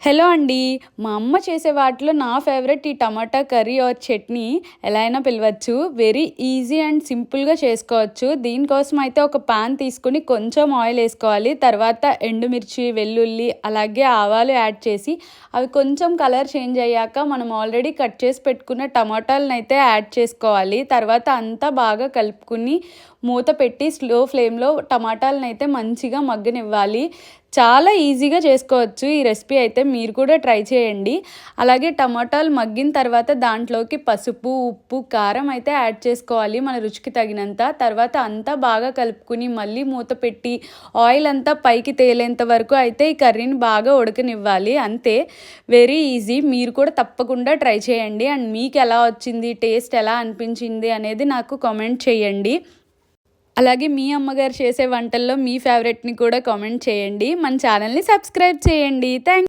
Hello అండి. మా అమ్మ చేసే వాటిలో నా ఫేవరెట్ ఈ టమాటా కర్రీ ఆర్ చట్నీ ఎలా అయినా పిలవచ్చు. వెరీ ఈజీ అండ్ సింపుల్‌గా చేసుకోవచ్చు. దీనికోసం అయితే ఒక పాన్ తీసుకొని కొంచెం ఆయిల్ ఏసుకోవాలి. తర్వాత ఎండుమిర్చి, వెల్లుల్లి అలాగే ఆవాలు యాడ్ చేసి అవి కొంచెం కలర్ చేంజ్ అయ్యాక మనం ఆల్రెడీ కట్ చేసి పెట్టుకున్న టమాటాలనైతే యాడ్ చేసుకోవాలి. తర్వాత అంతా బాగా కలుపుకొని మూత పెట్టి స్లో ఫ్లేమ్‌లో టమాటాలనైతే మంచిగా మగ్గనివ్వాలి. చాలా ఈజీగా చేసుకోవచ్చు ఈ రెసిపీ అయితే. మీరు కూడా ట్రై చేయండి. అలాగే టమాటాలు మగ్గిన తర్వాత దాంట్లోకి పసుపు, ఉప్పు, కారం అయితే యాడ్ చేసుకోవాలి మన రుచికి తగినంత. తర్వాత అంతా బాగా కలుపుకొని మళ్ళీ మూత పెట్టి ఆయిల్ అంతా పైకి తేలేంత వరకు అయితే ఈ కర్రీని బాగా ఉడకనివ్వాలి. అంతే, వెరీ ఈజీ. మీరు కూడా తప్పకుండా ట్రై చేయండి. అండ్ మీకు ఎలా వచ్చింది, టేస్ట్ ఎలా అనిపించింది అనేది నాకు కామెంట్ చేయండి. అలాగే మీ అమ్మగారు చేసే వంటల్లో మీ ఫేవరెట్‌ని కూడా కామెంట్ చేయండి. మన ఛానల్‌ని సబ్స్క్రైబ్ చేయండి. థాంక్స్.